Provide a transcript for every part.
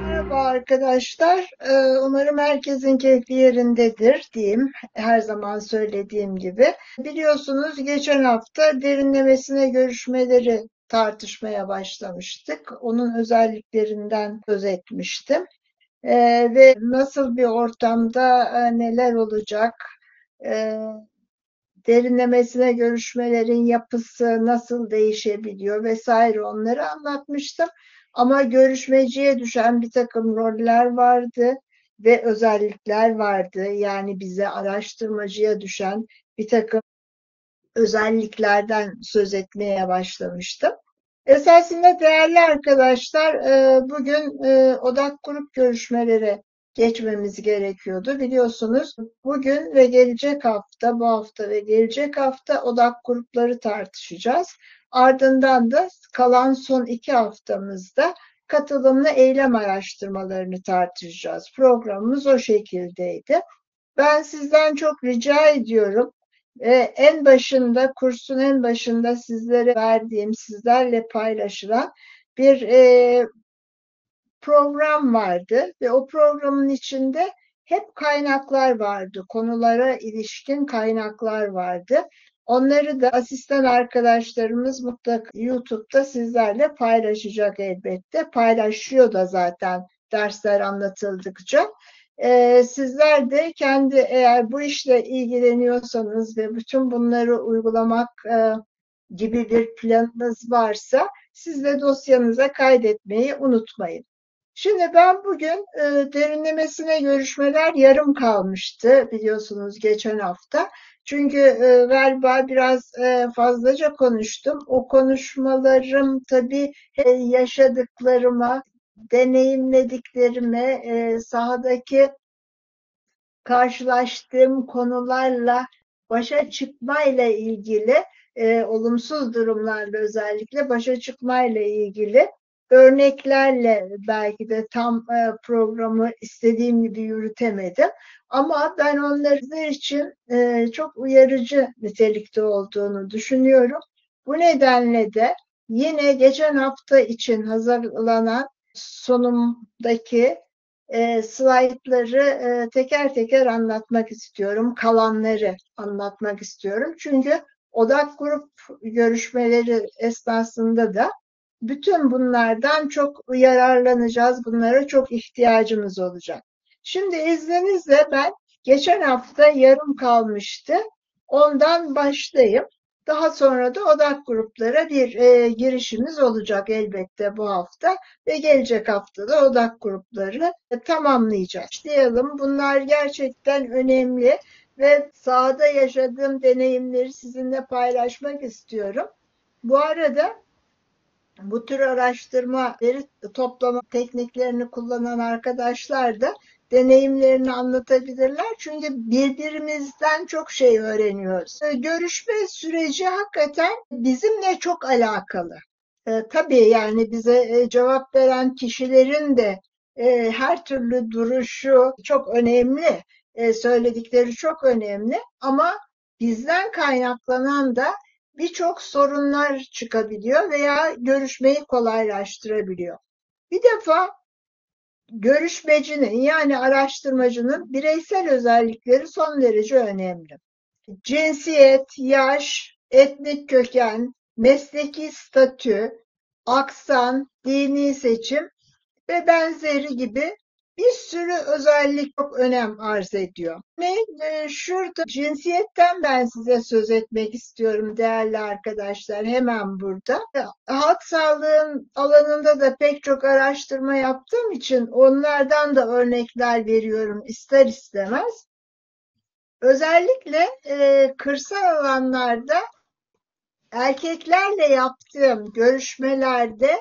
Merhaba arkadaşlar. Umarım herkesin keyfi yerindedir diyeyim. Her zaman söylediğim gibi. Biliyorsunuz geçen hafta derinlemesine görüşmeleri tartışmaya başlamıştık. Onun özelliklerinden söz etmiştim. Ve nasıl bir ortamda neler olacak, e, derinlemesine görüşmelerin yapısı nasıl değişebiliyor vesaire onları anlatmıştım. Ama görüşmeciye düşen bir takım roller vardı ve özellikler vardı. Yani bize araştırmacıya düşen bir takım özelliklerden söz etmeye başlamıştım. Esasında değerli arkadaşlar, bugün odak grup görüşmeleri geçmemiz gerekiyordu. Biliyorsunuz bugün ve gelecek hafta, bu hafta ve gelecek hafta odak grupları tartışacağız. Ardından da kalan son 2 haftamızda katılımlı eylem araştırmalarını tartışacağız. Programımız o şekildeydi. Ben sizden çok rica ediyorum. En başında, kursun en başında sizlere verdiğim, sizlerle paylaşılan bir program vardı ve o programın içinde hep kaynaklar vardı, konulara ilişkin kaynaklar vardı. Onları da asistan arkadaşlarımız mutlaka YouTube'da sizlerle paylaşacak elbette. Paylaşıyor da zaten dersler anlatıldıkça. Sizler de kendi eğer bu işle ilgileniyorsanız ve bütün bunları uygulamak gibi bir planınız varsa siz de dosyanıza kaydetmeyi unutmayın. Şimdi ben bugün derinlemesine görüşmeler yarım kalmıştı biliyorsunuz geçen hafta. Çünkü galiba biraz fazlaca konuştum. O konuşmalarım tabii yaşadıklarıma, deneyimlediklerime, sahadaki karşılaştığım konularla başa çıkmayla ilgili, olumsuz durumlarla özellikle başa çıkmayla ilgili örneklerle belki de tam programı istediğim gibi yürütemedim. Ama ben onları sizler için çok uyarıcı nitelikte olduğunu düşünüyorum. Bu nedenle de yine geçen hafta için hazırlanan sonumdaki slaytları teker teker anlatmak istiyorum. Kalanları anlatmak istiyorum. Çünkü odak grup görüşmeleri esnasında da bütün bunlardan çok yararlanacağız. Bunlara çok ihtiyacımız olacak. Şimdi izninizle ben geçen hafta yarım kalmıştı. Ondan başlayayım. Daha sonra da odak gruplara bir girişimiz olacak elbette bu hafta ve gelecek hafta da odak grupları tamamlayacağız. Başlayalım. Bunlar gerçekten önemli ve sahada yaşadığım deneyimleri sizinle paylaşmak istiyorum. Bu arada bu tür araştırma, veri toplama tekniklerini kullanan arkadaşlar da deneyimlerini anlatabilirler. Çünkü birbirimizden çok şey öğreniyoruz. Görüşme süreci hakikaten bizimle çok alakalı. Tabii yani bize cevap veren kişilerin de her türlü duruşu çok önemli, söyledikleri çok önemli ama bizden kaynaklanan da birçok sorunlar çıkabiliyor veya görüşmeyi kolaylaştırabiliyor. Bir defa görüşmecinin yani araştırmacının bireysel özellikleri son derece önemli. Cinsiyet, yaş, etnik köken, mesleki statü, aksan, dini seçim ve benzeri gibi bir sürü özellik çok önem arz ediyor. Şurada cinsiyetten ben size söz etmek istiyorum değerli arkadaşlar hemen burada. Halk sağlığı alanında da pek çok araştırma yaptığım için onlardan da örnekler veriyorum ister istemez. Özellikle kırsal alanlarda erkeklerle yaptığım görüşmelerde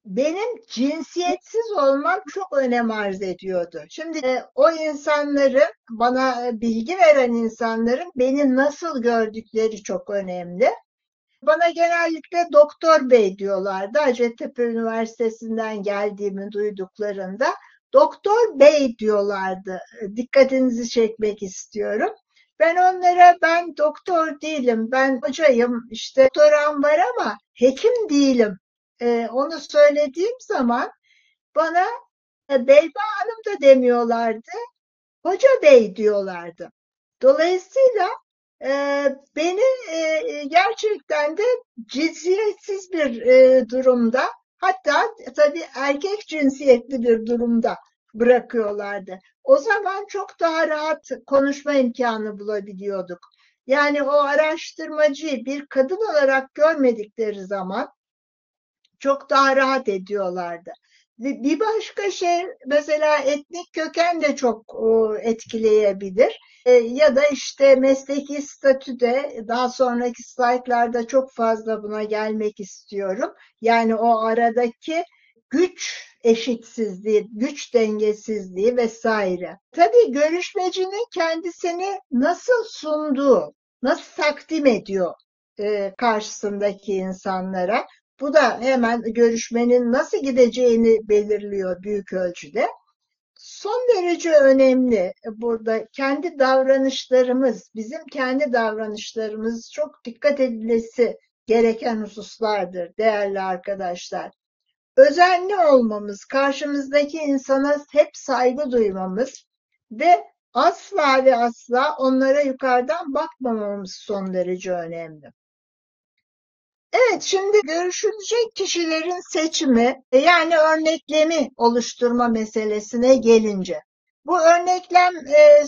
benim cinsiyetsiz olmam çok önem arz ediyordu. Şimdi o insanların, bana bilgi veren insanların beni nasıl gördükleri çok önemli. Bana genellikle doktor bey diyorlardı. Hacettepe Üniversitesi'nden geldiğimi duyduklarında doktor bey diyorlardı. Dikkatinizi çekmek istiyorum. Ben onlara ben doktor değilim, ben hocayım, işte doktoram var ama hekim değilim Onu söylediğim zaman bana Beyda Hanım da demiyorlardı, Hoca Bey diyorlardı. Dolayısıyla beni gerçekten de cinsiyetsiz bir durumda, hatta tabii erkek cinsiyetli bir durumda bırakıyorlardı. O zaman çok daha rahat konuşma imkanı bulabiliyorduk. Yani o araştırmacıyı bir kadın olarak görmedikleri zaman çok daha rahat ediyorlardı. Bir başka şey, mesela etnik köken de çok etkileyebilir. Ya da işte mesleki statüde, daha sonraki slaytlarda çok fazla buna gelmek istiyorum. Yani o aradaki güç eşitsizliği, güç dengesizliği vesaire. Tabii görüşmecinin kendisini nasıl sunduğu, nasıl takdim ediyor karşısındaki insanlara. Bu da hemen görüşmenin nasıl gideceğini belirliyor büyük ölçüde. Son derece önemli burada kendi davranışlarımız, bizim kendi davranışlarımız çok dikkat edilmesi gereken hususlardır değerli arkadaşlar. Özenli olmamız, karşımızdaki insana hep saygı duymamız ve asla ve asla onlara yukarıdan bakmamamız son derece önemli. Evet, şimdi görüşülecek kişilerin seçimi, yani örneklemi oluşturma meselesine gelince. Bu örneklem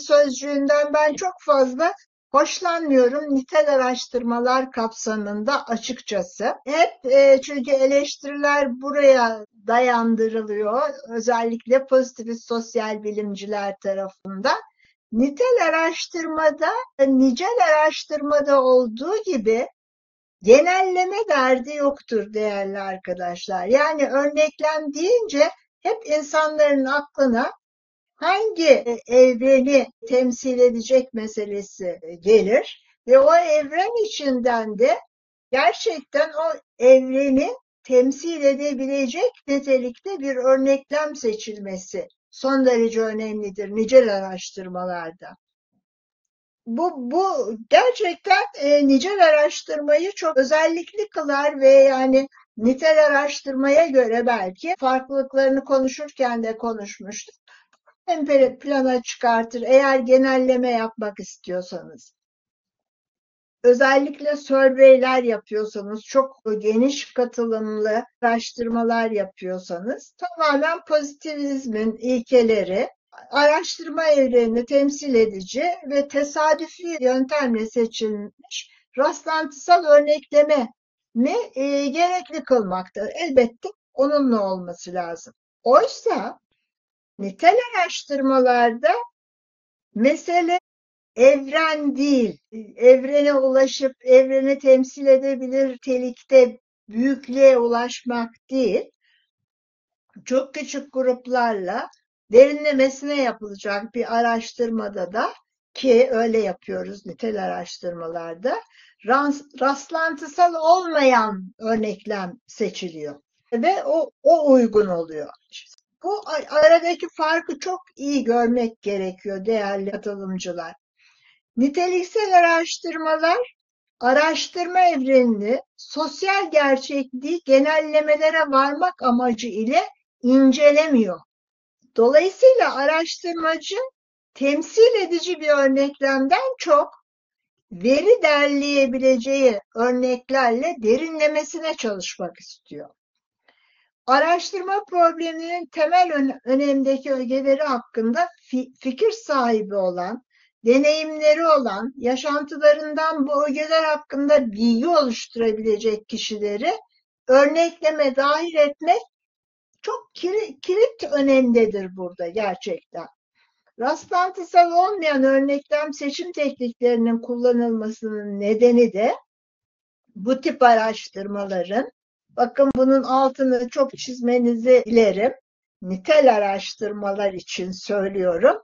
sözcüğünden ben çok fazla hoşlanmıyorum nitel araştırmalar kapsamında açıkçası. Hep çünkü eleştiriler buraya dayandırılıyor, özellikle pozitivist sosyal bilimciler tarafından. Nitel araştırmada, nicel araştırmada olduğu gibi genelleme derdi yoktur değerli arkadaşlar. Yani örneklem deyince hep insanların aklına hangi evreni temsil edecek meselesi gelir ve o evren içinden de gerçekten o evreni temsil edebilecek nitelikte bir örneklem seçilmesi son derece önemlidir nicel araştırmalarda. Bu gerçekten nicel araştırmayı çok özellikli kılar ve yani nitel araştırmaya göre belki farklılıklarını konuşurken de konuşmuştuk. Ön plana çıkartır eğer genelleme yapmak istiyorsanız. Özellikle surveyler yapıyorsanız, çok geniş katılımlı araştırmalar yapıyorsanız, tamamen pozitivizmin ilkeleri, araştırma evrenini temsil edici ve tesadüfi yöntemle seçilmiş rastlantısal örnekleme mi gerekli kılmaktadır. Elbette onunla olması lazım. Oysa nitel araştırmalarda mesele evren değil, evrene ulaşıp evreni temsil edebilir nitelikte büyüklüğe ulaşmak değil, çok küçük gruplarla derinlemesine yapılacak bir araştırmada da, ki öyle yapıyoruz nitel araştırmalarda, rastlantısal olmayan örneklem seçiliyor ve o uygun oluyor. Bu aradaki farkı çok iyi görmek gerekiyor değerli katılımcılar. Niteliksel araştırmalar, araştırma evrenini, sosyal gerçekliği genellemelere varmak amacı ile incelemiyor. Dolayısıyla araştırmacı temsil edici bir örneklemden çok veri derleyebileceği örneklerle derinlemesine çalışmak istiyor. Araştırma probleminin temel önemdeki ögeleri hakkında fikir sahibi olan, deneyimleri olan, yaşantılarından bu ögeler hakkında bilgi oluşturabilecek kişileri örnekleme dahil etmek çok kilit önemlidir burada gerçekten. Rastlantısal olmayan örneklem seçim tekniklerinin kullanılmasının nedeni de bu tip araştırmaların, bakın bunun altını çok çizmenizi dilerim, nitel araştırmalar için söylüyorum.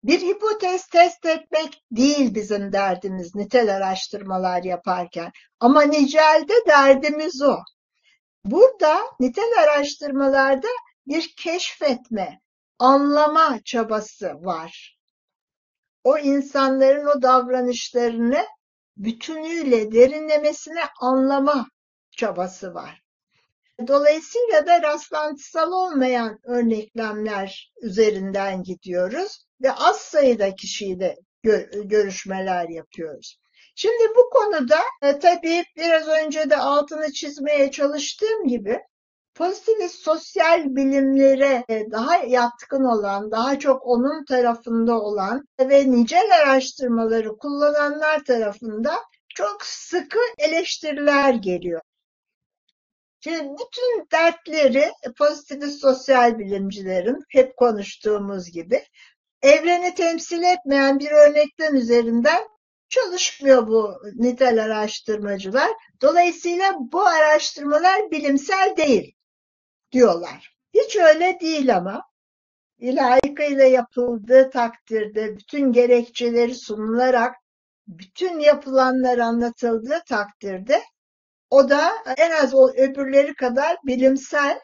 Bir hipotez test etmek değil bizim derdimiz nitel araştırmalar yaparken. Ama nicelde derdimiz o. Burada nitel araştırmalarda bir keşfetme, anlama çabası var. O insanların o davranışlarını bütünüyle derinlemesine anlama çabası var. Dolayısıyla da rastlantısal olmayan örneklemler üzerinden gidiyoruz ve az sayıda kişiyle görüşmeler yapıyoruz. Şimdi bu konuda tabii biraz önce de altını çizmeye çalıştığım gibi pozitivist sosyal bilimlere daha yatkın olan, daha çok onun tarafında olan ve nicel araştırmaları kullananlar tarafından çok sıkı eleştiriler geliyor. Şimdi bütün dertleri pozitivist sosyal bilimcilerin hep konuştuğumuz gibi evreni temsil etmeyen bir örneklem üzerinden çalışmıyor bu nitel araştırmacılar. Dolayısıyla bu araştırmalar bilimsel değil diyorlar. Hiç öyle değil ama layıkıyla yapıldığı takdirde bütün gerekçeleri sunularak bütün yapılanlar anlatıldığı takdirde o da en az o öbürleri kadar bilimsel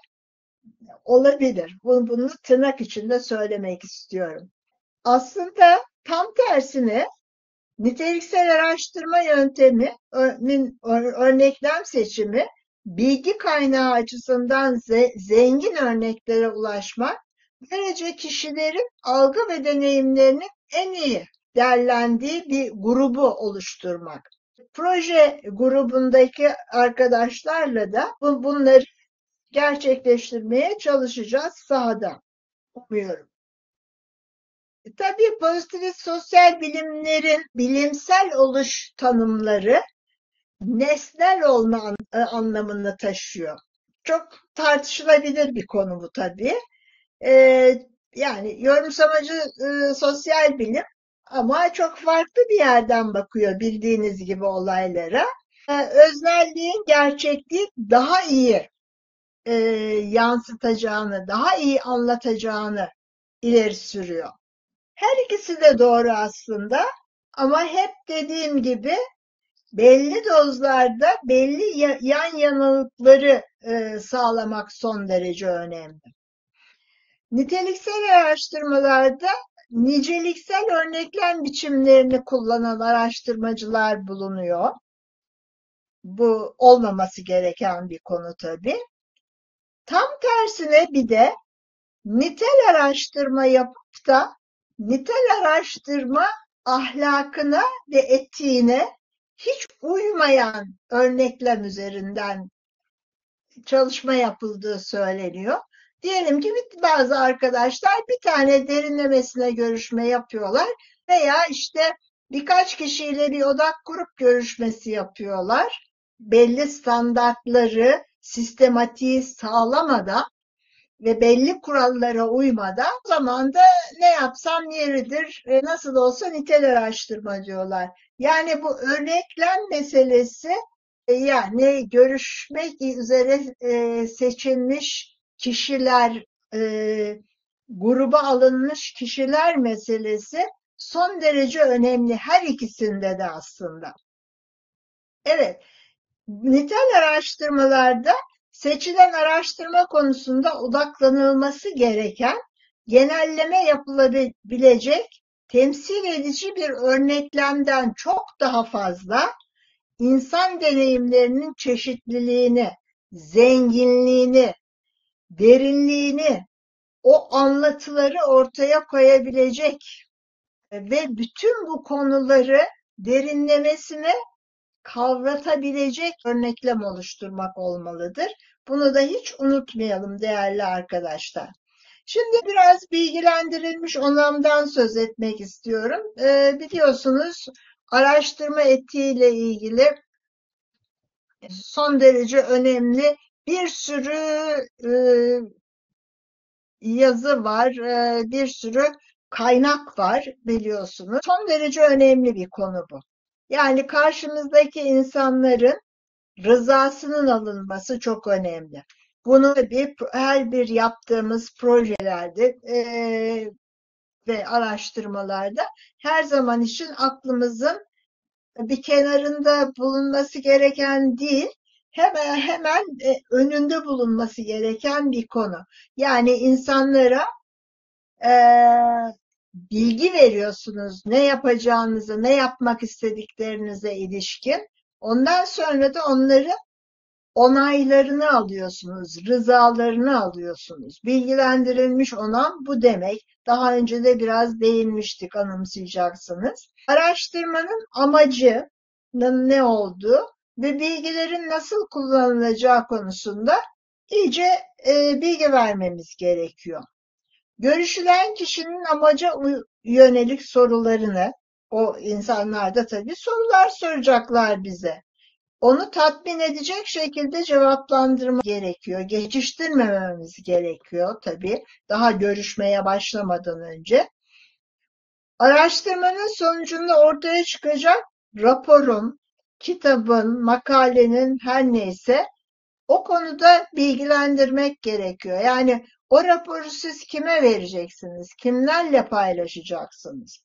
olabilir. Bunu tırnak içinde söylemek istiyorum. Aslında tam tersine niteliksel araştırma yönteminin örneklem seçimi bilgi kaynağı açısından zengin örneklere ulaşmak, böylece kişilerin algı ve deneyimlerinin en iyi değerlendiği bir grubu oluşturmak. Proje grubundaki arkadaşlarla da bunları gerçekleştirmeye çalışacağız sahada. Umuyorum. Tabii pozitivist sosyal bilimlerin bilimsel oluş tanımları nesnel olma anlamını taşıyor. Çok tartışılabilir bir konu bu tabii. Yani yorumsamacı sosyal bilim ama çok farklı bir yerden bakıyor bildiğiniz gibi olaylara. Öznelliğin gerçekliği daha iyi yansıtacağını, daha iyi anlatacağını ileri sürüyor. Her ikisi de doğru aslında ama hep dediğim gibi belli dozlarda belli yan yanılgıları sağlamak son derece önemli. Niteliksel araştırmalarda niceliksel örneklem biçimlerini kullanan araştırmacılar bulunuyor. Bu olmaması gereken bir konu tabii. Tam tersine bir de nitel araştırma yapıp da nitel araştırma ahlakına ve etiğine hiç uymayan örneklem üzerinden çalışma yapıldığı söyleniyor. Diyelim ki bazı arkadaşlar bir tane derinlemesine görüşme yapıyorlar veya işte birkaç kişiyle bir odak grup görüşmesi yapıyorlar. Belli standartları, sistematiği sağlamadan ve belli kurallara uymadan o zaman da ne yapsam yeridir, nasıl olsa nitel araştırma diyorlar. Yani bu örneklem meselesi yani görüşmek üzere seçilmiş kişiler, gruba alınmış kişiler meselesi son derece önemli her ikisinde de aslında. Evet, nitel araştırmalarda seçilen araştırma konusunda odaklanılması gereken genelleme yapılabilecek temsil edici bir örneklemden çok daha fazla insan deneyimlerinin çeşitliliğini, zenginliğini, derinliğini, o anlatıları ortaya koyabilecek ve bütün bu konuları derinlemesine kavratabilecek örneklem oluşturmak olmalıdır. Bunu da hiç unutmayalım değerli arkadaşlar. Şimdi biraz bilgilendirilmiş onamdan söz etmek istiyorum. Biliyorsunuz araştırma etiğiyle ilgili son derece önemli bir sürü yazı var, bir sürü kaynak var biliyorsunuz. Son derece önemli bir konu bu. Yani karşımızdaki insanların rızasının alınması çok önemli. Bunu her bir yaptığımız projelerde ve araştırmalarda her zaman için aklımızın bir kenarında bulunması gereken değil, hemen önünde bulunması gereken bir konu. Yani insanlara bilgi veriyorsunuz ne yapacağınızı, ne yapmak istediklerinize ilişkin. Ondan sonra da onları onaylarını alıyorsunuz, rızalarını alıyorsunuz. Bilgilendirilmiş onam bu demek. Daha önce de biraz değinmiştik, anımsayacaksınız. Araştırmanın amacının ne olduğu ve bilgilerin nasıl kullanılacağı konusunda iyice bilgi vermemiz gerekiyor. Görüşülen kişinin amaca yönelik sorularını, o insanlar da tabii sorular soracaklar bize. Onu tatmin edecek şekilde cevaplandırma gerekiyor. Geçiştirmememiz gerekiyor tabii. Daha görüşmeye başlamadan önce. Araştırmanın sonucunda ortaya çıkacak raporun, kitabın, makalenin her neyse o konuda bilgilendirmek gerekiyor. Yani o raporu siz kime vereceksiniz? Kimlerle paylaşacaksınız?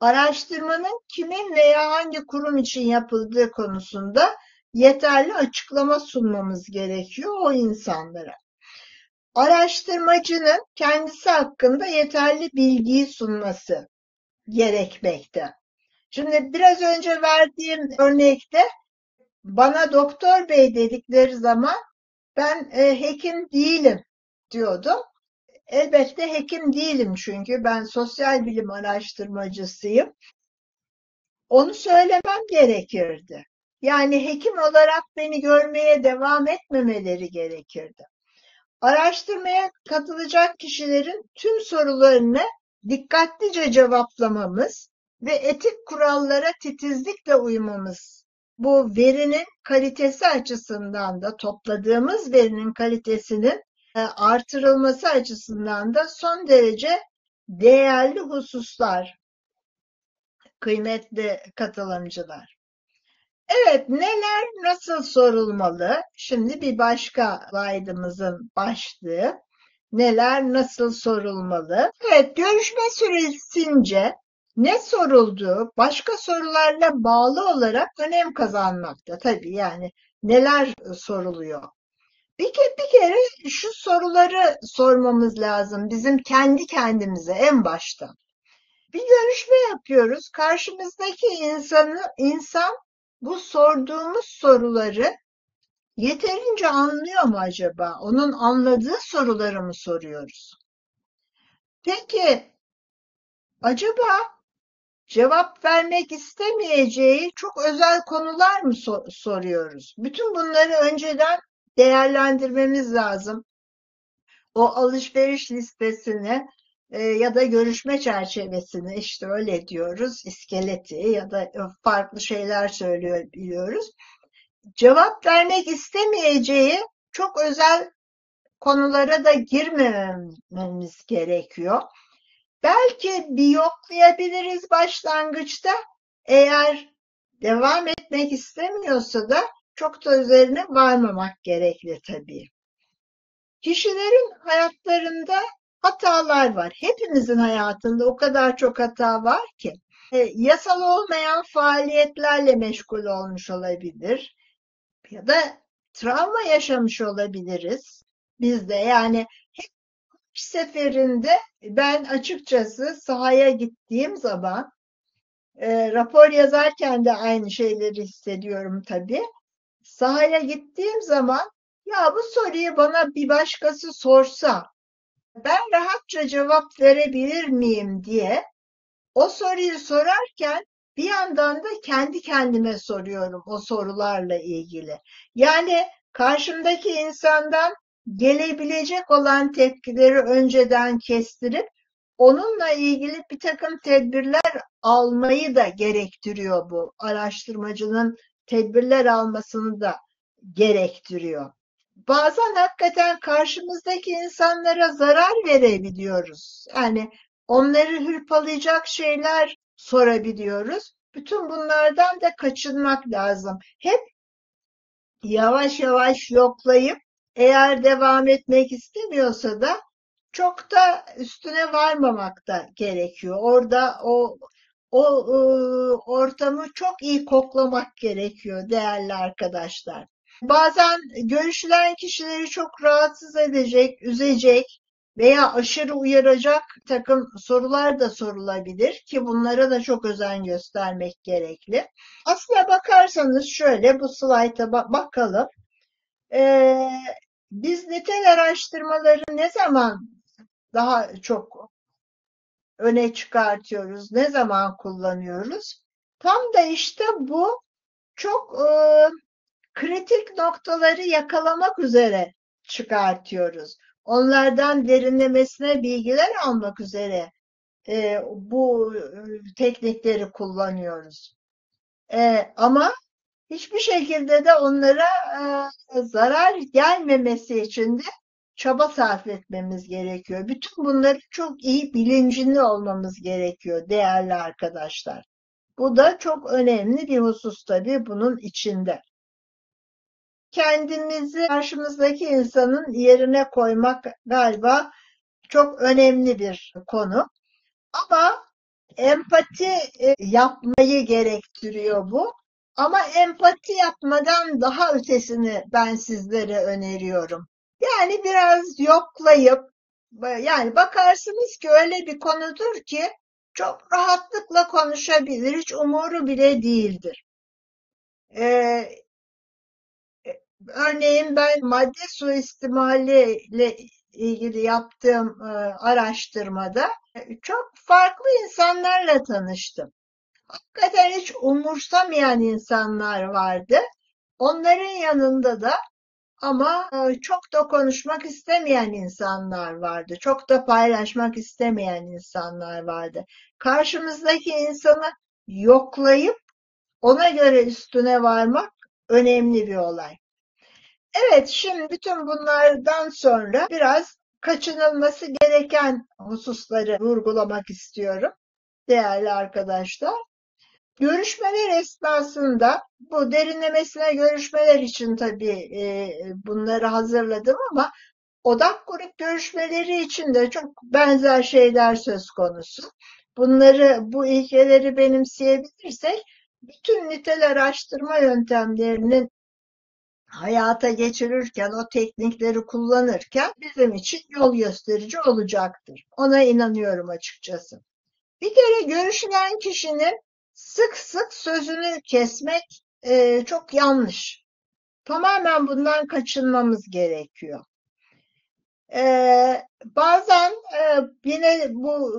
Araştırmanın kimin veya hangi kurum için yapıldığı konusunda yeterli açıklama sunmamız gerekiyor o insanlara. Araştırmacının kendisi hakkında yeterli bilgiyi sunması gerekmekte. Şimdi biraz önce verdiğim örnekte bana doktor bey dedikleri zaman ben hekim değilim diyordum. Elbette hekim değilim çünkü ben sosyal bilim araştırmacısıyım. Onu söylemem gerekirdi. Yani hekim olarak beni görmeye devam etmemeleri gerekirdi. Araştırmaya katılacak kişilerin tüm sorularını dikkatlice cevaplamamız ve etik kurallara titizlikle uymamız, bu verinin kalitesi açısından da topladığımız verinin kalitesinin artırılması açısından da son derece değerli hususlar, kıymetli katılımcılar. Evet, neler nasıl sorulmalı? Şimdi bir başka slaydımızın başlığı. Neler nasıl sorulmalı? Evet, görüşme süresince ne sorulduğu başka sorularla bağlı olarak önem kazanmakta. Tabii yani neler soruluyor? Bir kere şu soruları sormamız lazım bizim kendi kendimize en başta. Bir görüşme yapıyoruz. Karşımızdaki insan bu sorduğumuz soruları yeterince anlıyor mu acaba? Onun anladığı soruları mı soruyoruz? Peki acaba cevap vermek istemeyeceği çok özel konular mı soruyoruz? Bütün bunları önceden değerlendirmemiz lazım. O alışveriş listesini ya da görüşme çerçevesini işte öyle diyoruz, iskeleti ya da farklı şeyler söylüyor biliyoruz. Cevap vermek istemeyeceği çok özel konulara da girmememiz gerekiyor. Belki bir yoklayabiliriz başlangıçta. Eğer devam etmek istemiyorsa da çok da üzerine varmamak gerekli tabii. Kişilerin hayatlarında hatalar var. Hepimizin hayatında o kadar çok hata var ki. Yasal olmayan faaliyetlerle meşgul olmuş olabilir ya da travma yaşamış olabiliriz. Biz de yani her seferinde ben açıkçası sahaya gittiğim zaman rapor yazarken de aynı şeyleri hissediyorum tabii. Sahaya gittiğim zaman ya bu soruyu bana bir başkası sorsa ben rahatça cevap verebilir miyim diye o soruyu sorarken bir yandan da kendi kendime soruyorum o sorularla ilgili. Yani karşımdaki insandan gelebilecek olan tepkileri önceden kestirip onunla ilgili bir takım tedbirler almayı da gerektiriyor bu. Araştırmacının tedbirler almasını da gerektiriyor. Bazen hakikaten karşımızdaki insanlara zarar verebiliyoruz. Yani onları hırpalayacak şeyler sorabiliyoruz. Bütün bunlardan da kaçınmak lazım. Hep yavaş yavaş yoklayıp eğer devam etmek istemiyorsa da çok da üstüne varmamak da gerekiyor. Orada o ortamı çok iyi koklamak gerekiyor değerli arkadaşlar. Bazen görüşülen kişileri çok rahatsız edecek, üzecek veya aşırı uyaracak takım sorular da sorulabilir ki bunlara da çok özen göstermek gerekli. Aslına bakarsanız şöyle bu slayta bakalım. Ee, Biz nitel araştırmaları ne zaman daha çok öne çıkartıyoruz, ne zaman kullanıyoruz? Tam da işte bu çok kritik noktaları yakalamak üzere çıkartıyoruz. Onlardan derinlemesine bilgiler almak üzere bu teknikleri kullanıyoruz. Ama hiçbir şekilde de onlara zarar gelmemesi için de çaba sarf etmemiz gerekiyor. Bütün bunları çok iyi bilincinde olmamız gerekiyor değerli arkadaşlar. Bu da çok önemli bir husus tabii bunun içinde. Kendimizi karşımızdaki insanın yerine koymak galiba çok önemli bir konu. Ama empati yapmayı gerektiriyor bu. Ama empati yapmadan daha ötesini ben sizlere öneriyorum. Yani biraz yoklayıp, yani bakarsınız ki öyle bir konudur ki çok rahatlıkla konuşabilir, hiç umuru bile değildir. Ee, Örneğin ben madde suistimali ile ilgili yaptığım araştırmada çok farklı insanlarla tanıştım. Hakikaten hiç umursamayan insanlar vardı. Onların yanında da ama çok da konuşmak istemeyen insanlar vardı. Çok da paylaşmak istemeyen insanlar vardı. Karşımızdaki insanı yoklayıp ona göre üstüne varmak önemli bir olay. Evet, şimdi bütün bunlardan sonra biraz kaçınılması gereken hususları vurgulamak istiyorum değerli arkadaşlar. Görüşmeler esnasında bu derinlemesine görüşmeler için tabii bunları hazırladım ama odak grup görüşmeleri için de çok benzer şeyler söz konusu. Bu ilkeleri benimseyebilirsek bütün nitel araştırma yöntemlerinin hayata geçirirken, o teknikleri kullanırken bizim için yol gösterici olacaktır. Ona inanıyorum açıkçası. Bir kere görüşülen kişinin sık sık sözünü kesmek çok yanlış. Tamamen bundan kaçınmamız gerekiyor. Bazen yine bu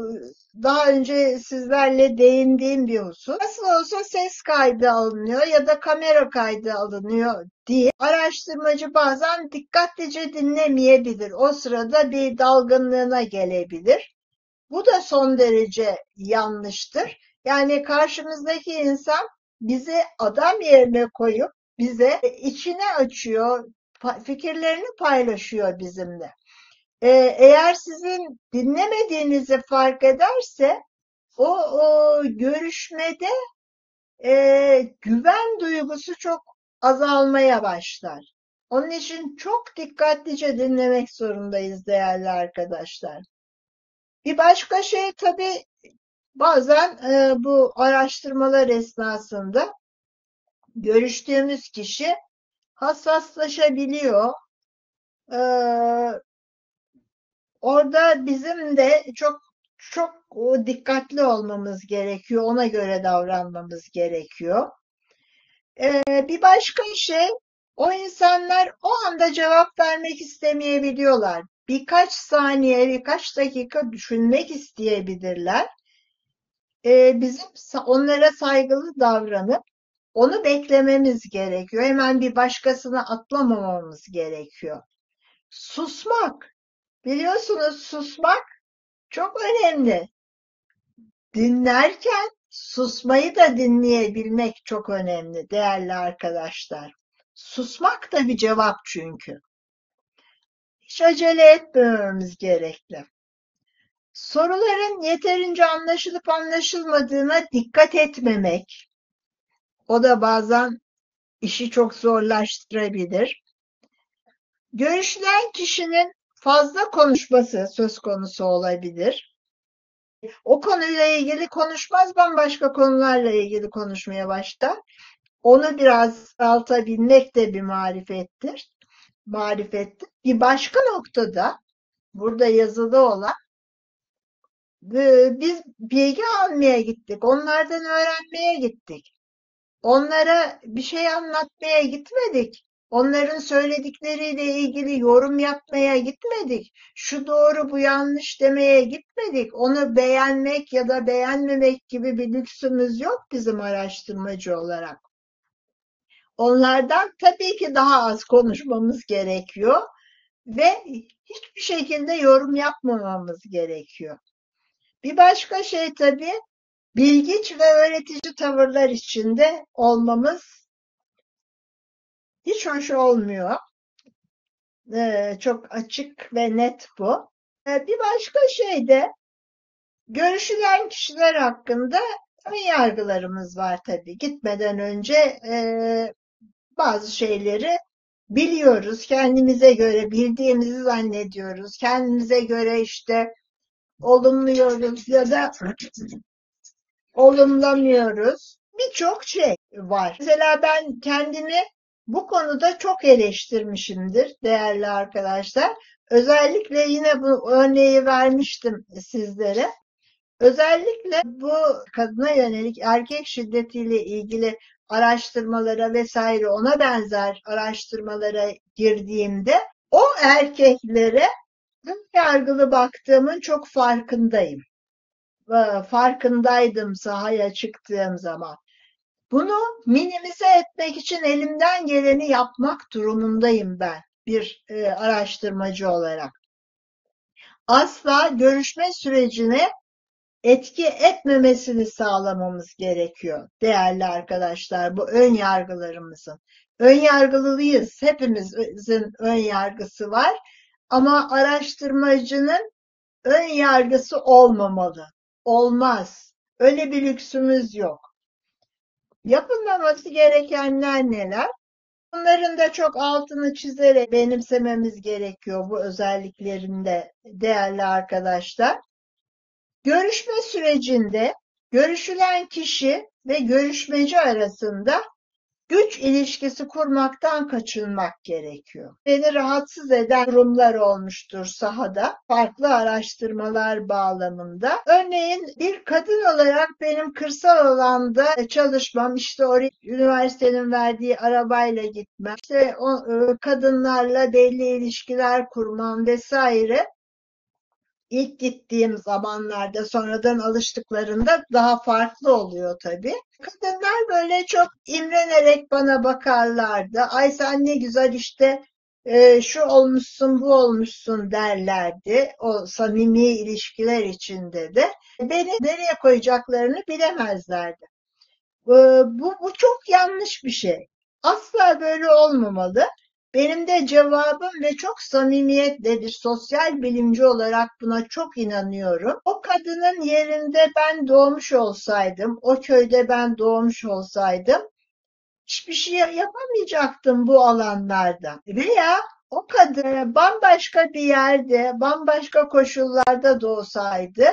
daha önce sizlerle değindiğim bir husus. Nasıl olsa ses kaydı alınıyor ya da kamera kaydı alınıyor diye araştırmacı bazen dikkatlice dinlemeyebilir. O sırada bir dalgınlığına gelebilir. Bu da son derece yanlıştır. Yani karşımızdaki insan bizi adam yerine koyup bize içini açıyor, fikirlerini paylaşıyor bizimle. Eğer sizin dinlemediğinizi fark ederse o görüşmede güven duygusu çok azalmaya başlar. Onun için çok dikkatlice dinlemek zorundayız değerli arkadaşlar. Bir başka şey tabii bazen bu araştırmalar esnasında görüştüğümüz kişi hassaslaşabiliyor. Ee, Orada bizim de çok dikkatli olmamız gerekiyor. Ona göre davranmamız gerekiyor. Bir başka şey, o insanlar o anda cevap vermek istemeyebiliyorlar. Birkaç saniye, birkaç dakika düşünmek isteyebilirler. Bizim onlara saygılı davranıp onu beklememiz gerekiyor. Hemen bir başkasına atlamamamız gerekiyor. Susmak. Biliyorsunuz susmak çok önemli. Dinlerken susmayı da dinleyebilmek çok önemli değerli arkadaşlar. Susmak da bir cevap çünkü. Hiç acele etmememiz gerekli. Soruların yeterince anlaşılıp anlaşılmadığına dikkat etmemek. O da bazen işi çok zorlaştırabilir. Görüşülen kişinin fazla konuşması söz konusu olabilir. O konuyla ilgili konuşmaz, bambaşka konularla ilgili konuşmaya başlar. Onu biraz azaltabilmek de bir marifettir. Bir başka noktada burada yazılı olan. Biz bilgi almaya gittik. Onlardan öğrenmeye gittik. Onlara bir şey anlatmaya gitmedik. Onların söyledikleriyle ilgili yorum yapmaya gitmedik. Şu doğru, bu yanlış demeye gitmedik. Onu beğenmek ya da beğenmemek gibi bir lüksümüz yok bizim araştırmacı olarak. Onlardan tabii ki daha az konuşmamız gerekiyor ve hiçbir şekilde yorum yapmamamız gerekiyor. Bir başka şey tabii, bilgiç ve öğretici tavırlar içinde olmamız hiç hoş olmuyor. Çok açık ve net bu. Bir başka şey de görüşülen kişiler hakkında ön yargılarımız var tabii. Gitmeden önce bazı şeyleri biliyoruz. Kendimize göre bildiğimizi zannediyoruz. Kendimize göre işte olumluyoruz ya da olumlamıyoruz. Birçok şey var. Mesela ben kendimi bu konuda çok eleştirmişimdir değerli arkadaşlar. Özellikle yine bu örneği vermiştim sizlere. Özellikle bu kadına yönelik erkek şiddetiyle ilgili araştırmalara vesaire ona benzer araştırmalara girdiğimde o erkeklere yargılı baktığımın çok farkındayım. Farkındaydım sahaya çıktığım zaman. Bunu minimize etmek için elimden geleni yapmak durumundayım ben bir araştırmacı olarak. Asla görüşme sürecine etki etmemesini sağlamamız gerekiyor değerli arkadaşlar bu ön yargılarımızın. Ön yargılıyız. Hepimizin ön yargısı var. Ama araştırmacının ön yargısı olmamalı. Olmaz. Öyle bir lüksümüz yok. Yapılmaması gerekenler neler? Bunların da çok altını çizerek benimsememiz gerekiyor bu özelliklerinde değerli arkadaşlar. Görüşme sürecinde görüşülen kişi ve görüşmeci arasında güç ilişkisi kurmaktan kaçınmak gerekiyor. Beni rahatsız eden durumlar olmuştur sahada, farklı araştırmalar bağlamında. Örneğin bir kadın olarak benim kırsal alanda çalışmam, işte oraya üniversitenin verdiği arabayla gitmem, işte o kadınlarla belli ilişkiler kurmam vesaire. İlk gittiğim zamanlarda sonradan alıştıklarında daha farklı oluyor tabii. Kadınlar böyle çok imrenerek bana bakarlardı. Ay sen ne güzel işte şu olmuşsun bu olmuşsun derlerdi. O samimi ilişkiler içinde de. Beni nereye koyacaklarını bilemezlerdi. Bu çok yanlış bir şey. Asla böyle olmamalı. Benim de cevabım ve çok samimiyetle bir sosyal bilimci olarak buna çok inanıyorum. O kadının yerinde ben doğmuş olsaydım, o köyde ben doğmuş olsaydım, hiçbir şey yapamayacaktım bu alanlarda. Veya o kadın bambaşka bir yerde, bambaşka koşullarda doğsaydı,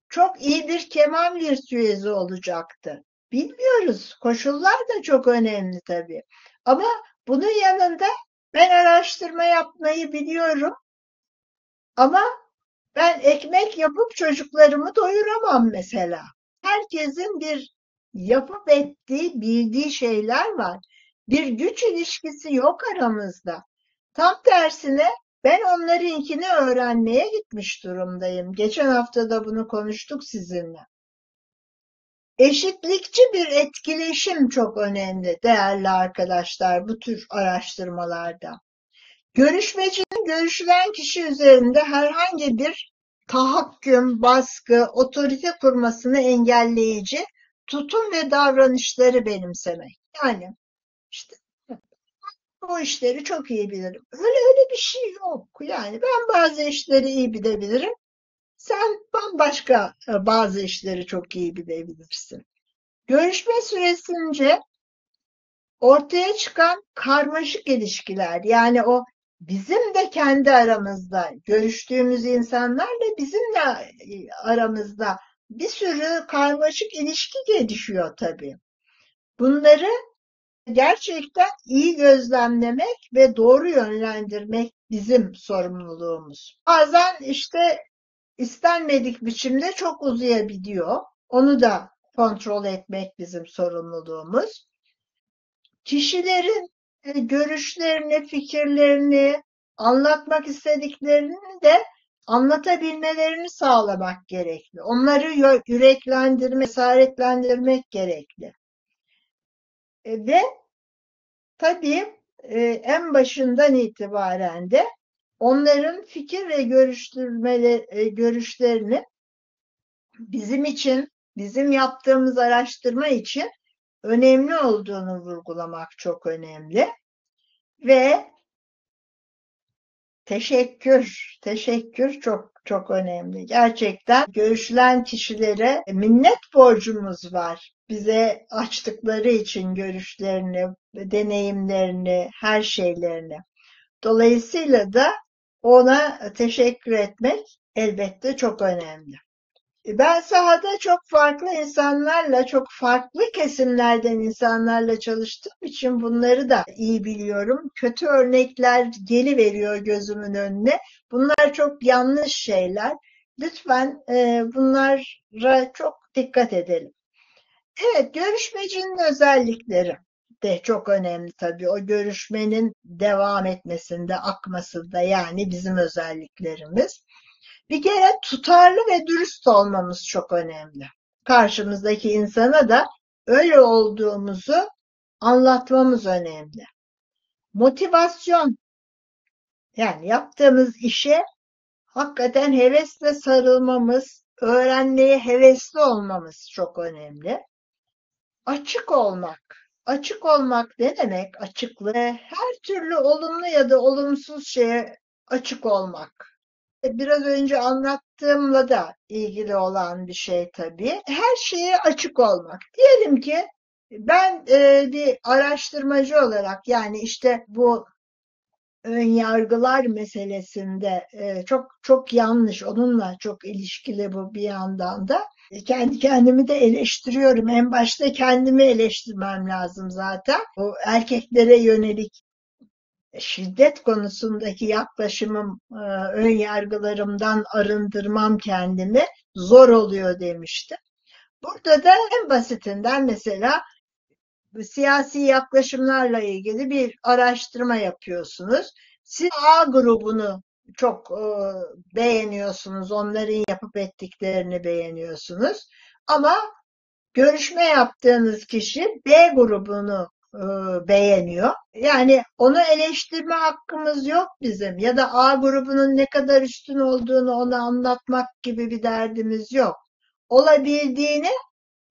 çok iyi bir keman virtüözü olacaktı. Bilmiyoruz. Koşullar da çok önemli tabii. Ama bunun yanında ben araştırma yapmayı biliyorum ama ben ekmek yapıp çocuklarımı doyuramam mesela. Herkesin bir yapıp ettiği, bildiği şeyler var. Bir güç ilişkisi yok aramızda. Tam tersine ben onlarınkini öğrenmeye gitmiş durumdayım. Geçen hafta da bunu konuştuk sizinle. Eşitlikçi bir etkileşim çok önemli değerli arkadaşlar bu tür araştırmalarda. Görüşmecinin görüşülen kişi üzerinde herhangi bir tahakküm, baskı, otorite kurmasını engelleyici tutum ve davranışları benimsemek. Yani işte bu işleri çok iyi bilirim. Öyle bir şey yok. Yani ben bazı işleri iyi bilebilirim. Sen bambaşka bazı işleri çok iyi bilebilirsin. Görüşme süresince ortaya çıkan karmaşık ilişkiler, yani o bizim de kendi aramızda, görüştüğümüz insanlarla bizim de aramızda bir sürü karmaşık ilişki gelişiyor tabii. Bunları Gerçekten iyi gözlemlemek ve doğru yönlendirmek bizim sorumluluğumuz. Bazen işte istenmedik biçimde çok uzayabiliyor. Onu da kontrol etmek bizim sorumluluğumuz. Kişilerin görüşlerini, fikirlerini, anlatmak istediklerini de anlatabilmelerini sağlamak gerekli. Onları yüreklendirmek, cesaretlendirmek gerekli. Ve tabii en başından itibaren de onların fikir ve görüşlerini bizim için, bizim yaptığımız araştırma için önemli olduğunu vurgulamak çok önemli. Ve teşekkür çok çok önemli. Gerçekten görüşülen kişilere minnet borcumuz var. Bize açtıkları için görüşlerini, deneyimlerini, her şeylerini. Dolayısıyla da ona teşekkür etmek elbette çok önemli. Ben sahada çok farklı insanlarla, çok farklı kesimlerden insanlarla çalıştığım için bunları da iyi biliyorum. Kötü örnekler geliveriyor gözümün önüne. Bunlar çok yanlış şeyler. Lütfen bunlara çok dikkat edelim. Evet, görüşmecinin özellikleri de çok önemli tabii. O görüşmenin devam etmesinde, akmasında yani bizim özelliklerimiz. Bir kere tutarlı ve dürüst olmamız çok önemli. Karşımızdaki insana da öyle olduğumuzu anlatmamız önemli. Motivasyon, yani yaptığımız işe hakikaten hevesle sarılmamız, öğrenmeye hevesli olmamız çok önemli. Açık olmak. Açık olmak ne demek? Açıklık. Her türlü olumlu ya da olumsuz şeye açık olmak. Biraz önce anlattığımla da ilgili olan bir şey tabii. Her şeye açık olmak. Diyelim ki ben bir araştırmacı olarak yani işte bu ön yargılar meselesinde çok çok yanlış, onunla çok ilişkili bu bir yandan da. Kendi kendimi de eleştiriyorum. En başta kendimi eleştirmem lazım zaten. O erkeklere yönelik şiddet konusundaki yaklaşımım, ön yargılarımdan arındırmam kendimi zor oluyor demiştim. Burada da en basitinden mesela siyasi yaklaşımlarla ilgili bir araştırma yapıyorsunuz. Siz A grubunu çok beğeniyorsunuz, onların yapıp ettiklerini beğeniyorsunuz. Ama görüşme yaptığınız kişi B grubunu beğeniyor. Yani onu eleştirme hakkımız yok bizim. Ya da A grubunun ne kadar üstün olduğunu ona anlatmak gibi bir derdimiz yok. Olabildiğini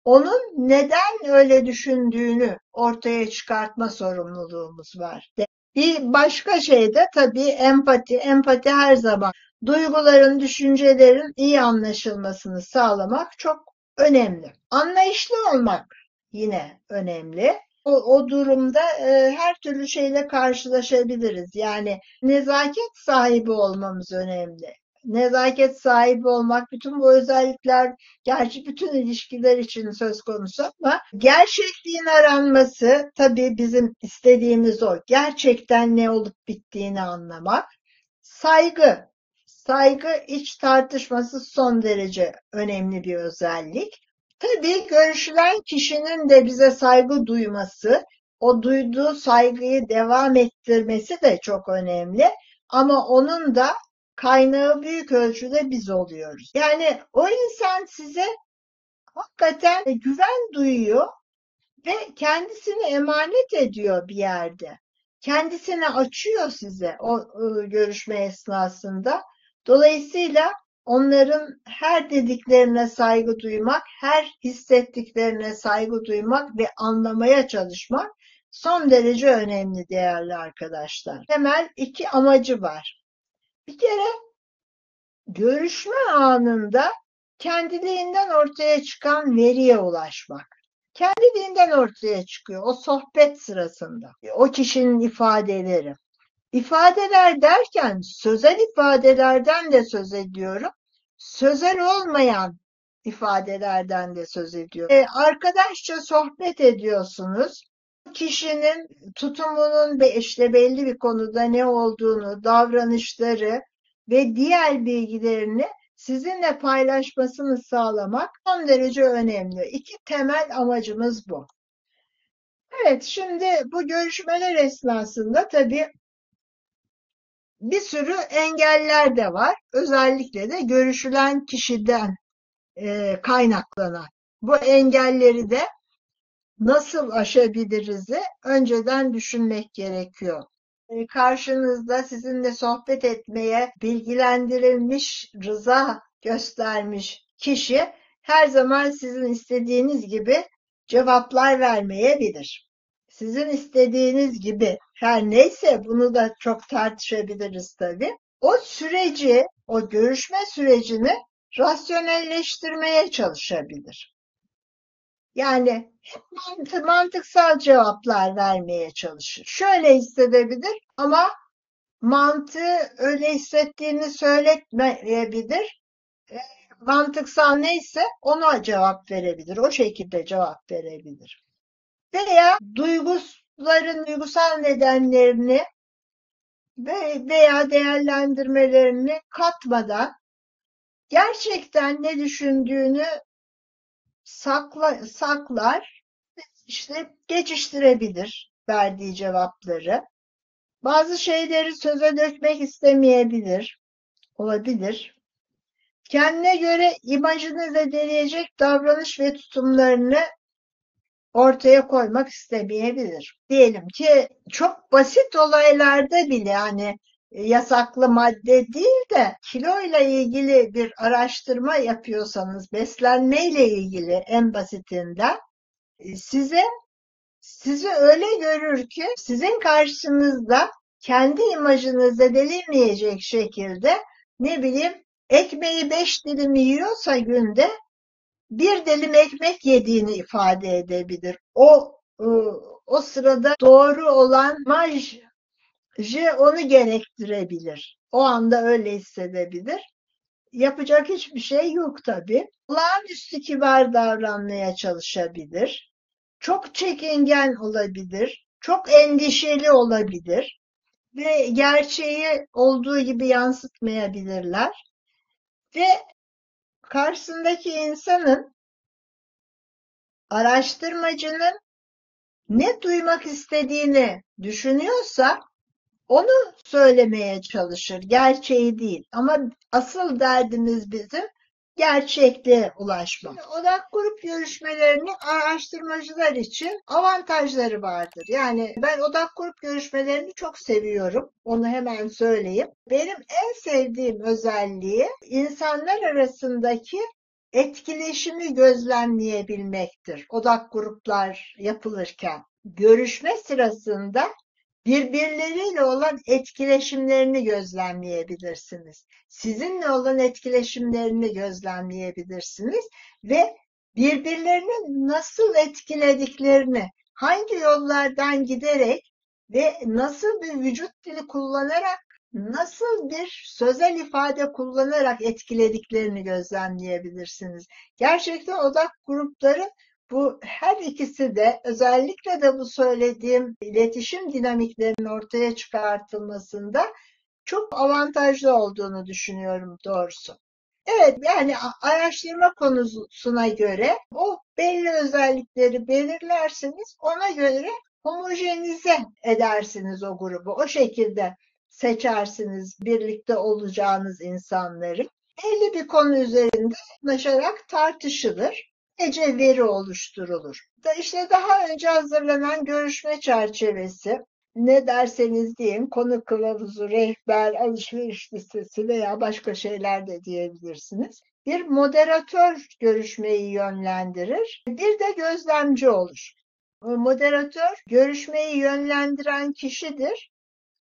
onun neden öyle düşündüğünü ortaya çıkartma sorumluluğumuz var. Bir başka şey de tabii empati. Empati her zaman duyguların, düşüncelerin iyi anlaşılmasını sağlamak çok önemli. Anlayışlı olmak yine önemli. O durumda her türlü şeyle karşılaşabiliriz. Yani nezaket sahibi olmamız önemli. Nezaket sahibi olmak, bütün bu özellikler gerçi bütün ilişkiler için söz konusu ama gerçekliğin aranması tabii bizim istediğimiz o. Gerçekten ne olup bittiğini anlamak. Saygı. Saygı hiç tartışmasız son derece önemli bir özellik. Tabii görüşülen kişinin de bize saygı duyması, o duyduğu saygıyı devam ettirmesi de çok önemli. Ama onun da kaynağı büyük ölçüde biz oluyoruz. Yani o insan size hakikaten güven duyuyor ve kendisini emanet ediyor bir yerde. Kendisini açıyor size o görüşme esnasında. Dolayısıyla onların her dediklerine saygı duymak, her hissettiklerine saygı duymak ve anlamaya çalışmak son derece önemli değerli arkadaşlar. Temel iki amacı var. Bir kere görüşme anında kendiliğinden ortaya çıkan veriye ulaşmak. Kendiliğinden ortaya çıkıyor o sohbet sırasında. O kişinin ifadeleri. İfadeler derken sözel ifadelerden de söz ediyorum. Sözel olmayan ifadelerden de söz ediyorum. Arkadaşça sohbet ediyorsunuz. Kişinin tutumunun işte belli bir konuda ne olduğunu, davranışları ve diğer bilgilerini sizinle paylaşmasını sağlamak son derece önemli. İki temel amacımız bu. Evet, şimdi bu görüşmeler esnasında tabii bir sürü engeller de var. Özellikle de görüşülen kişiden kaynaklanan. Bu engelleri de nasıl aşabiliriz'i önceden düşünmek gerekiyor. Karşınızda sizinle sohbet etmeye bilgilendirilmiş, rıza göstermiş kişi her zaman sizin istediğiniz gibi cevaplar vermeyebilir. Sizin istediğiniz gibi her neyse bunu da çok tartışabiliriz tabii. O süreci, o görüşme sürecini rasyonelleştirmeye çalışabilir. Yani mantıksal cevaplar vermeye çalışır. Şöyle hissedebilir ama mantığı öyle hissettiğini söyletmeyebilir. E, Mantıksal neyse ona cevap verebilir. O şekilde cevap verebilir. Veya duygusal nedenlerini veya değerlendirmelerini katmadan gerçekten ne düşündüğünü saklar, işte geçiştirebilir verdiği cevapları. Bazı şeyleri söze dökmek istemeyebilir, olabilir. Kendine göre imajını zedeleyecek davranış ve tutumlarını ortaya koymak istemeyebilir. Diyelim ki çok basit olaylarda bile hani yasaklı madde değil de kilo ile ilgili bir araştırma yapıyorsanız, beslenmeyle ilgili en basitinden size sizi öyle görür ki sizin karşınızda kendi imajını zedelemeyecek şekilde ne bileyim ekmeği 5 dilim yiyorsa günde bir dilim ekmek yediğini ifade edebilir. O sırada doğru olan imajı onu gerektirebilir. O anda öyle hissedebilir. Yapacak hiçbir şey yok tabii. Olağanüstü kibar davranmaya çalışabilir. Çok çekingen olabilir, çok endişeli olabilir ve gerçeği olduğu gibi yansıtmayabilirler ve karşısındaki insanın, araştırmacının ne duymak istediğini düşünüyorsa onu söylemeye çalışır, gerçeği değil. Ama asıl derdimiz bizim gerçekliğe ulaşmak. Şimdi odak grup görüşmelerinin araştırmacılar için avantajları vardır. Yani ben odak grup görüşmelerini çok seviyorum. Onu hemen söyleyeyim. Benim en sevdiğim özelliği insanlar arasındaki etkileşimi gözlemleyebilmektir. Odak gruplar yapılırken. Görüşme sırasında birbirleriyle olan etkileşimlerini gözlemleyebilirsiniz. Sizinle olan etkileşimlerini gözlemleyebilirsiniz ve birbirlerini nasıl etkilediklerini, hangi yollardan giderek ve nasıl bir vücut dili kullanarak, nasıl bir sözel ifade kullanarak etkilediklerini gözlemleyebilirsiniz. Gerçekten odak grupları bu her ikisi de özellikle de bu söylediğim iletişim dinamiklerinin ortaya çıkartılmasında çok avantajlı olduğunu düşünüyorum doğrusu. Evet, yani araştırma konusuna göre o belli özellikleri belirlersiniz, ona göre homojenize edersiniz o grubu. O şekilde seçersiniz birlikte olacağınız insanları. Belli bir konu üzerinde anlaşarak tartışılır. Gece veri oluşturulur. İşte daha önce hazırlanan görüşme çerçevesi, ne derseniz deyin, konu kılavuzu, rehber, alışveriş listesi veya başka şeyler de diyebilirsiniz. Bir moderatör görüşmeyi yönlendirir, bir de gözlemci olur. Moderatör görüşmeyi yönlendiren kişidir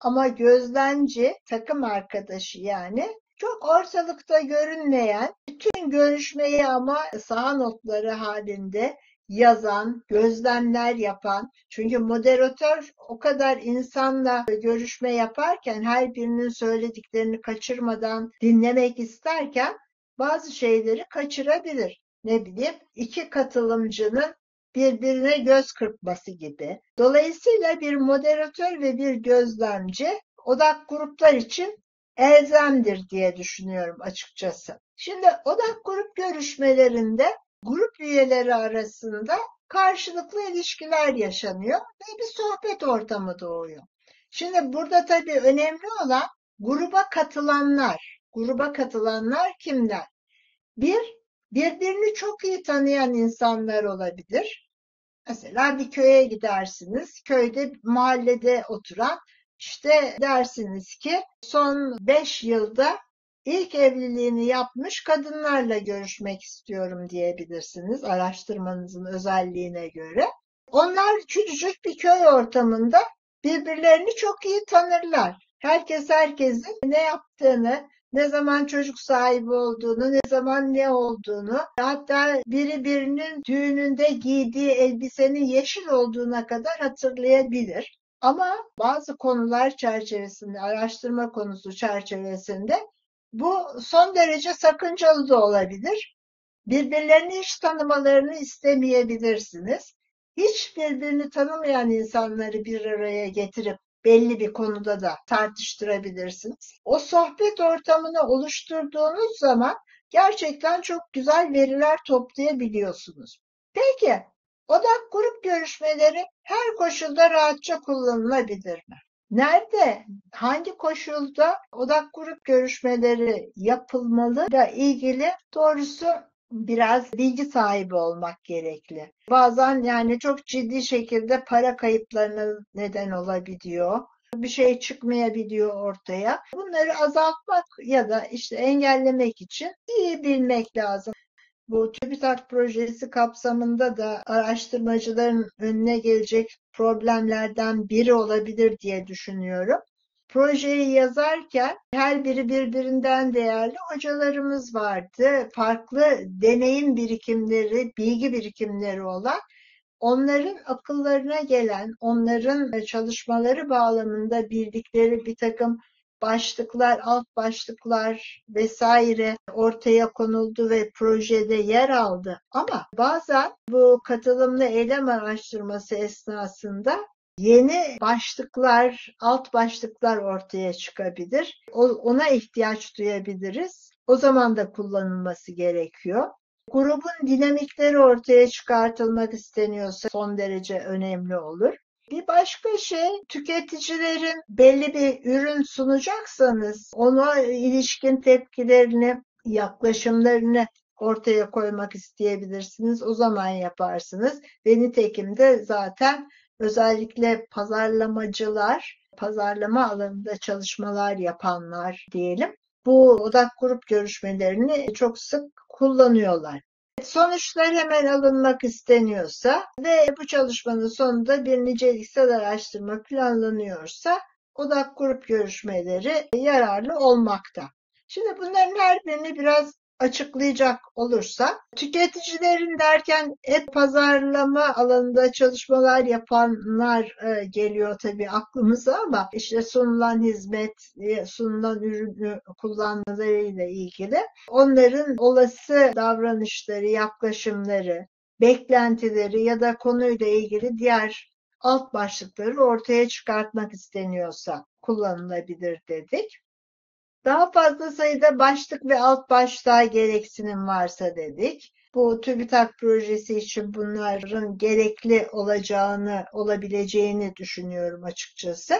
ama gözlemci, takım arkadaşı yani, çok ortalıkta görünmeyen, bütün görüşmeyi ama saha notları halinde yazan, gözlemler yapan, çünkü moderatör o kadar insanla görüşme yaparken her birinin söylediklerini kaçırmadan dinlemek isterken bazı şeyleri kaçırabilir. Ne bileyim, iki katılımcının birbirine göz kırpması gibi. Dolayısıyla bir moderatör ve bir gözlemci odak gruplar için elzemdir diye düşünüyorum açıkçası. Şimdi odak grup görüşmelerinde grup üyeleri arasında karşılıklı ilişkiler yaşanıyor ve bir sohbet ortamı doğuyor. Şimdi burada tabii önemli olan gruba katılanlar. Gruba katılanlar kimler? Bir, birbirini çok iyi tanıyan insanlar olabilir. Mesela bir köye gidersiniz. Köyde, mahallede oturan işte dersiniz ki son 5 yılda ilk evliliğini yapmış kadınlarla görüşmek istiyorum diyebilirsiniz araştırmanızın özelliğine göre. Onlar küçücük bir köy ortamında birbirlerini çok iyi tanırlar. Herkes herkesin ne yaptığını, ne zaman çocuk sahibi olduğunu, ne zaman ne olduğunu, hatta biri birinin düğününde giydiği elbisenin yeşil olduğuna kadar hatırlayabilir. Ama bazı konular çerçevesinde, araştırma konusu çerçevesinde bu son derece sakıncalı da olabilir. Birbirlerini hiç tanımalarını istemeyebilirsiniz. Hiç birbirini tanımayan insanları bir araya getirip belli bir konuda da tartıştırabilirsiniz. O sohbet ortamını oluşturduğunuz zaman gerçekten çok güzel veriler toplayabiliyorsunuz. Peki, odak grup görüşmeleri her koşulda rahatça kullanılabilir mi? Nerede, hangi koşulda odak grup görüşmeleri yapılmalı ile ilgili doğrusu biraz bilgi sahibi olmak gerekli. Bazen yani çok ciddi şekilde para kayıplarına neden olabiliyor. Bir şey çıkmayabiliyor ortaya. Bunları azaltmak ya da işte engellemek için iyi bilmek lazım. Bu TÜBİTAK projesi kapsamında da araştırmacıların önüne gelecek problemlerden biri olabilir diye düşünüyorum. Projeyi yazarken her biri birbirinden değerli hocalarımız vardı. Farklı deneyim birikimleri, bilgi birikimleri olan, onların akıllarına gelen, onların çalışmaları bağlamında bildikleri bir takım başlıklar, alt başlıklar vesaire ortaya konuldu ve projede yer aldı. Ama bazen bu katılımlı eylem araştırması esnasında yeni başlıklar, alt başlıklar ortaya çıkabilir. Ona ihtiyaç duyabiliriz. O zaman da kullanılması gerekiyor. Grubun dinamikleri ortaya çıkartılmak isteniyorsa son derece önemli olur. Bir başka şey, tüketicilerin belli bir ürün sunacaksanız ona ilişkin tepkilerini, yaklaşımlarını ortaya koymak isteyebilirsiniz. O zaman yaparsınız. Ve nitekim de zaten özellikle pazarlamacılar, pazarlama alanında çalışmalar yapanlar diyelim, bu odak grup görüşmelerini çok sık kullanıyorlar. Sonuçlar hemen alınmak isteniyorsa ve bu çalışmanın sonunda bir niceliksel araştırma planlanıyorsa odak grup görüşmeleri yararlı olmakta. Şimdi bunların her birini biraz açıklayacak olursak, tüketicilerin derken pazarlama alanında çalışmalar yapanlar geliyor tabii aklımıza ama işte sunulan hizmet, sunulan ürünü kullanmalarıyla ilgili onların olası davranışları, yaklaşımları, beklentileri ya da konuyla ilgili diğer alt başlıkları ortaya çıkartmak isteniyorsa kullanılabilir dedik. Daha fazla sayıda başlık ve alt başlığa gereksinim varsa dedik. Bu TÜBİTAK projesi için bunların gerekli olabileceğini düşünüyorum açıkçası.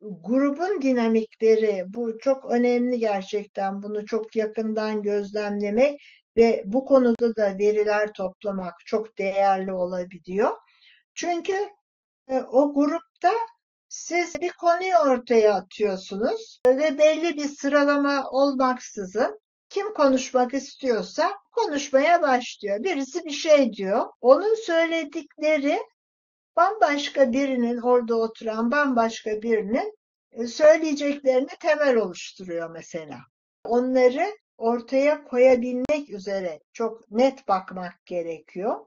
Grubun dinamikleri, bu çok önemli gerçekten. Bunu çok yakından gözlemlemek ve bu konuda da veriler toplamak çok değerli olabiliyor. Çünkü o grupta siz bir konuyu ortaya atıyorsunuz ve belli bir sıralama olmaksızın kim konuşmak istiyorsa konuşmaya başlıyor. Birisi bir şey diyor. Onun söyledikleri bambaşka birinin, orada oturan bambaşka birinin söyleyeceklerini temel oluşturuyor mesela. Onları ortaya koyabilmek üzere çok net bakmak gerekiyor.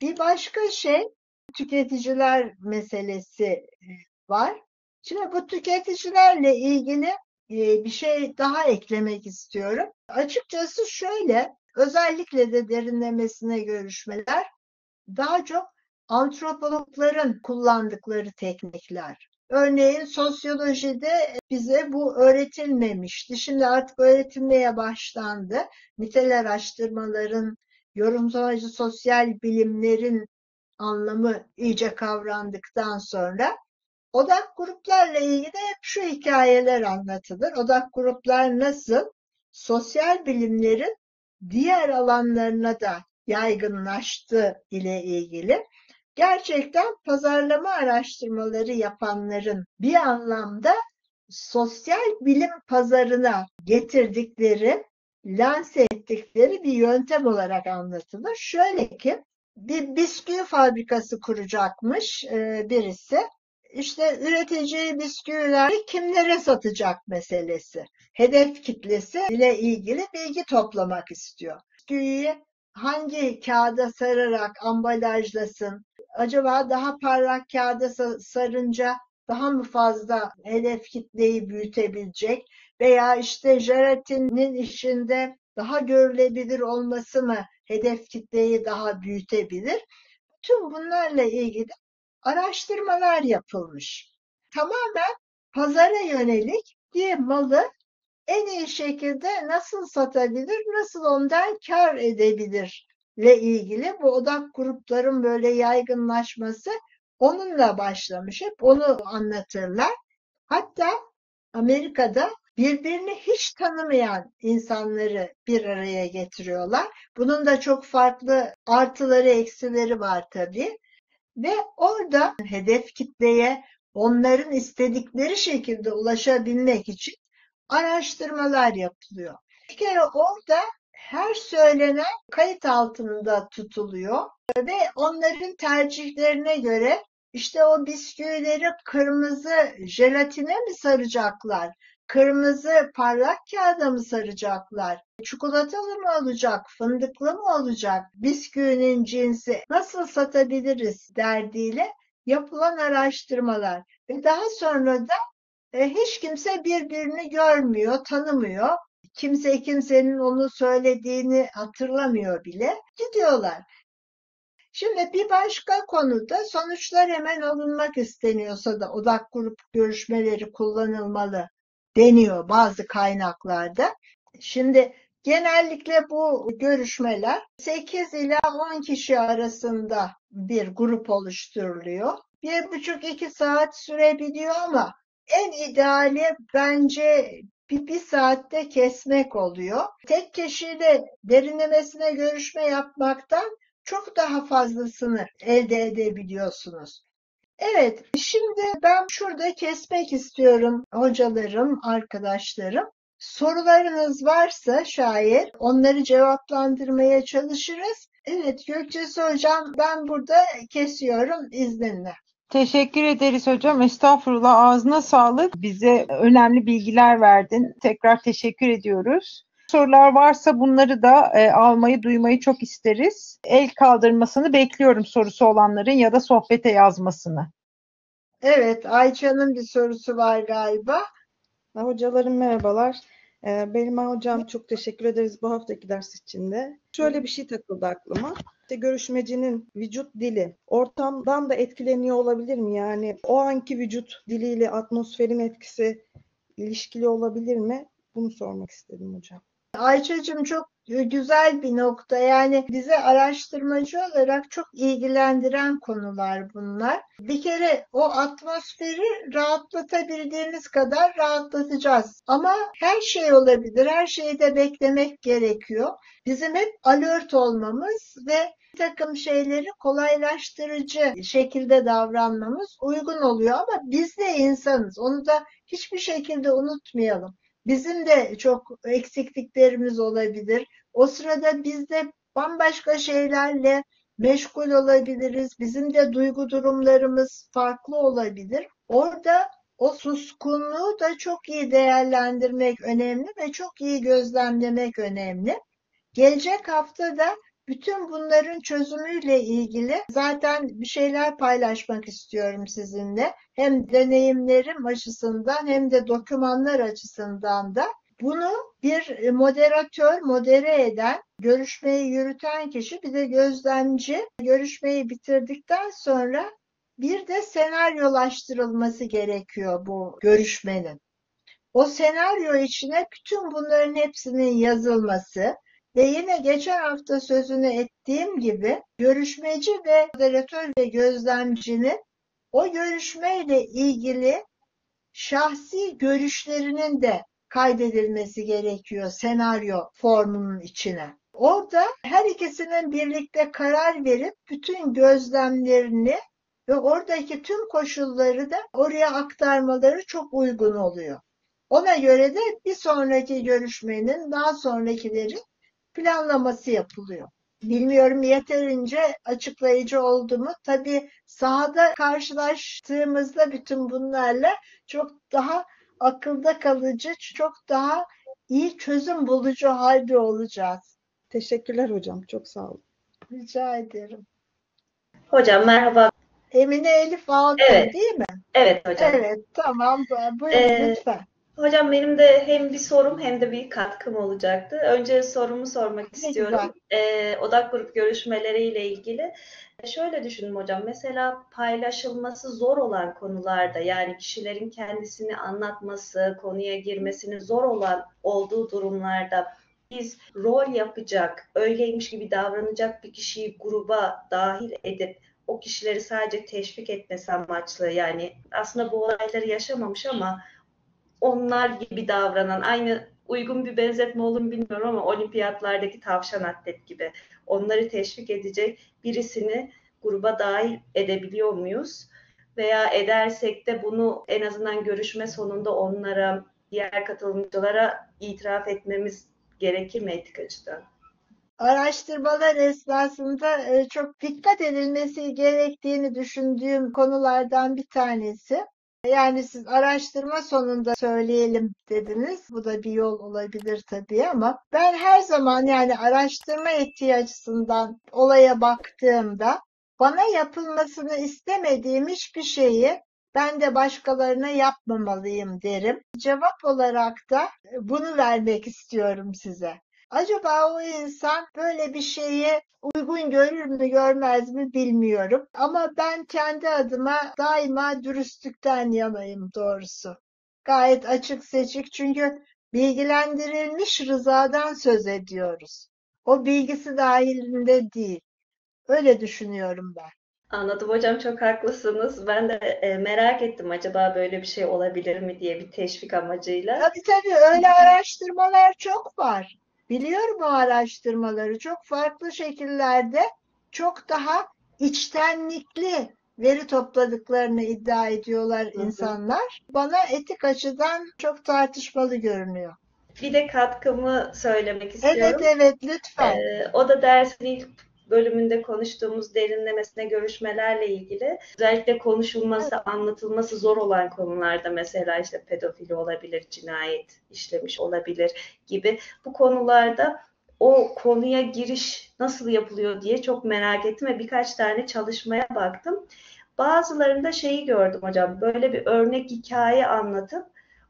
Bir başka şey, tüketiciler meselesi var. Şimdi bu tüketicilerle ilgili bir şey daha eklemek istiyorum. Açıkçası şöyle, özellikle de derinlemesine görüşmeler daha çok antropologların kullandıkları teknikler. Örneğin sosyolojide bize bu öğretilmemişti. Şimdi artık öğretilmeye başlandı. Nitel araştırmaların, yorumlamacı sosyal bilimlerin anlamı iyice kavrandıktan sonra odak gruplarla ilgili hep şu hikayeler anlatılır. Odak gruplar nasıl sosyal bilimlerin diğer alanlarına da yaygınlaştığı ile ilgili gerçekten pazarlama araştırmaları yapanların bir anlamda sosyal bilim pazarına getirdikleri, lanse ettikleri bir yöntem olarak anlatılır. Şöyle ki bir bisküvi fabrikası kuracakmış birisi. İşte üreteceği bisküvileri kimlere satacak meselesi. Hedef kitlesi ile ilgili bilgi toplamak istiyor. Bisküviyi hangi kağıda sararak ambalajlasın? Acaba daha parlak kağıda sarınca daha mı fazla hedef kitleyi büyütebilecek? Veya işte jelatinin içinde daha görülebilir olması mı hedef kitleyi daha büyütebilir? Tüm bunlarla ilgili araştırmalar yapılmış. Tamamen pazara yönelik bir malı en iyi şekilde nasıl satabilir, nasıl ondan kar edebilirle ilgili bu odak grupların böyle yaygınlaşması onunla başlamış. Hep onu anlatırlar. Hatta Amerika'da birbirini hiç tanımayan insanları bir araya getiriyorlar. Bunun da çok farklı artıları, eksileri var tabii. Ve orada hedef kitleye onların istedikleri şekilde ulaşabilmek için araştırmalar yapılıyor. Bir kere orada her söylenen kayıt altında tutuluyor ve onların tercihlerine göre işte o bisküvileri kırmızı jelatine mi saracaklar? Kırmızı parlak kağıda mı saracaklar? Çikolatalı mı olacak? Fındıklı mı olacak? Bisküvinin cinsi nasıl satabiliriz derdiyle yapılan araştırmalar ve daha sonra da hiç kimse birbirini görmüyor, tanımıyor. Kimse kimsenin onu söylediğini hatırlamıyor bile. Gidiyorlar. Şimdi bir başka konuda sonuçlar hemen alınmak isteniyorsa da odak grup görüşmeleri kullanılmalı deniyor bazı kaynaklarda. Şimdi genellikle bu görüşmeler 8 ila 10 kişi arasında bir grup oluşturuluyor. 1,5-2 saat sürebiliyor ama en ideali bence bir saatte kesmek oluyor. Tek kişiyle derinlemesine görüşme yapmaktan çok daha fazlasını elde edebiliyorsunuz. Evet, şimdi ben şurada kesmek istiyorum hocalarım, arkadaşlarım. Sorularınız varsa şayet onları cevaplandırmaya çalışırız. Evet Gökçesi hocam ben burada kesiyorum izninle. Teşekkür ederiz hocam. Estağfurullah. Ağzına sağlık. Bize önemli bilgiler verdin. Tekrar teşekkür ediyoruz. Sorular varsa bunları da almayı, duymayı çok isteriz. El kaldırmasını bekliyorum sorusu olanların ya da sohbete yazmasını. Evet Ayça'nın bir sorusu var galiba. Hocalarım merhabalar. Belma hocam çok teşekkür ederiz bu haftaki ders için de. Şöyle bir şey takıldı aklıma. İşte görüşmecinin vücut dili ortamdan da etkileniyor olabilir mi? Yani o anki vücut diliyle atmosferin etkisi ilişkili olabilir mi? Bunu sormak istedim hocam. Ayça'cığım çok güzel bir nokta. Yani bizi araştırmacı olarak çok ilgilendiren konular bunlar. Bir kere o atmosferi rahatlatabildiğimiz kadar rahatlatacağız. Ama her şey olabilir. Her şeyi de beklemek gerekiyor. Bizim hep alert olmamız ve bir takım şeyleri kolaylaştırıcı şekilde davranmamız uygun oluyor. Ama biz de insanız. Onu da hiçbir şekilde unutmayalım. Bizim de çok eksikliklerimiz olabilir. O sırada biz de bambaşka şeylerle meşgul olabiliriz. Bizim de duygu durumlarımız farklı olabilir. Orada o suskunluğu da çok iyi değerlendirmek önemli ve çok iyi gözlemlemek önemli. Gelecek hafta da bütün bunların çözümüyle ilgili zaten bir şeyler paylaşmak istiyorum sizinle. Hem deneyimlerim açısından hem de dokümanlar açısından da bunu Bir moderatör, modere eden, görüşmeyi yürüten kişi, bir de gözlemci. Görüşmeyi bitirdikten sonra bir de senaryolaştırılması gerekiyor bu görüşmenin. O senaryo içine bütün bunların hepsinin yazılması ve yine geçen hafta sözünü ettiğim gibi görüşmeci ve moderatör ve gözlemcinin o görüşmeyle ilgili şahsi görüşlerinin de kaydedilmesi gerekiyor senaryo formunun içine. Orada her ikisinin birlikte karar verip bütün gözlemlerini ve oradaki tüm koşulları da oraya aktarmaları çok uygun oluyor. Ona göre de bir sonraki görüşmenin daha sonrakileri planlaması yapılıyor. Bilmiyorum yeterince açıklayıcı oldu mu? Tabii sahada karşılaştığımızda bütün bunlarla çok daha akılda kalıcı, çok daha iyi çözüm bulucu halde olacağız. Teşekkürler hocam. Çok sağ olun. Rica ederim. Hocam merhaba. Emine Elif Altun Evet, değil mi? evet hocam. Evet, tamam. Buyurun Ee, lütfen. Hocam benim de hem bir sorum hem de bir katkım olacaktı. Önce sorumu sormak Ne güzel. istiyorum. Odak grup görüşmeleriyle ilgili. Şöyle düşünün hocam, mesela paylaşılması zor olan konularda, yani kişilerin kendisini anlatması, konuya girmesinin zor olduğu durumlarda biz rol yapacak, öyleymiş gibi davranacak bir kişiyi gruba dahil edip o kişileri sadece teşvik etmesi amaçlı, yani aslında bu olayları yaşamamış ama onlar gibi davranan, aynı uygun bir benzetme olur mu bilmiyorum ama olimpiyatlardaki tavşan atlet gibi onları teşvik edecek birisini gruba dahil edebiliyor muyuz? Veya edersek de bunu en azından görüşme sonunda onlara, diğer katılımcılara itiraf etmemiz gerekir mi etik açıdan? Araştırmalar esnasında çok dikkat edilmesi gerektiğini düşündüğüm konulardan bir tanesi. Yani siz araştırma sonunda söyleyelim dediniz. Bu da bir yol olabilir tabii ama ben her zaman yani araştırma etiği açısından olaya baktığımda bana yapılmasını istemediğim hiçbir şeyi ben de başkalarına yapmamalıyım derim. Cevap olarak da bunu vermek istiyorum size. Acaba o insan böyle bir şeyi uygun görür mü görmez mi bilmiyorum. Ama ben kendi adıma daima dürüstlükten yanayım doğrusu. Gayet açık seçik çünkü bilgilendirilmiş rızadan söz ediyoruz. O bilgisi dahilinde değil. Öyle düşünüyorum ben. Anladım hocam, çok haklısınız. Ben de merak ettim, acaba böyle bir şey olabilir mi diye, bir teşvik amacıyla. Tabii öyle araştırmalar çok var. Biliyorum o araştırmaları. Çok farklı şekillerde çok daha içtenlikli veri topladıklarını iddia ediyorlar Hı hı. insanlar. Bana etik açıdan çok tartışmalı görünüyor. Bir de katkımı söylemek Evet istiyorum. evet lütfen. O da dersin ilk bölümünde konuştuğumuz derinlemesine görüşmelerle ilgili. Özellikle konuşulması, anlatılması zor olan konularda, mesela işte pedofili olabilir, cinayet işlemiş olabilir gibi bu konularda o konuya giriş nasıl yapılıyor diye çok merak ettim ve birkaç tane çalışmaya baktım. Bazılarında şeyi gördüm hocam, böyle bir örnek hikaye anlatıp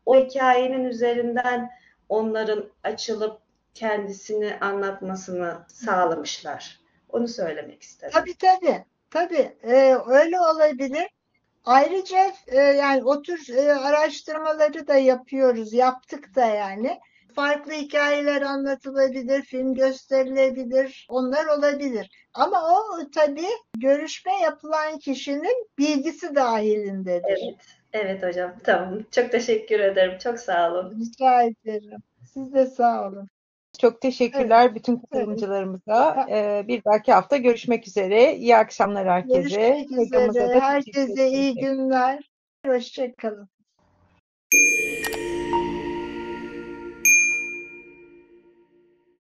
o hikayenin üzerinden onların açılıp kendisini anlatmasını sağlamışlar. Onu söylemek istedim. Tabii. Öyle olabilir. Ayrıca yani o tür araştırmaları da yapıyoruz, yaptık da yani. Farklı hikayeler anlatılabilir, film gösterilebilir, onlar olabilir. Ama o tabii görüşme yapılan kişinin bilgisi dahilindedir. Evet, evet hocam. Tamam. Çok teşekkür ederim. Çok sağ olun. Rica ederim. Siz de sağ olun. Çok Evet, teşekkürler bütün evet. katılımcılarımıza. Bir dahaki hafta görüşmek üzere. İyi akşamlar herkese. Görüşmek Hocamıza üzere. da teşekkür Herkese ederim. iyi günler. Hoşça kalın.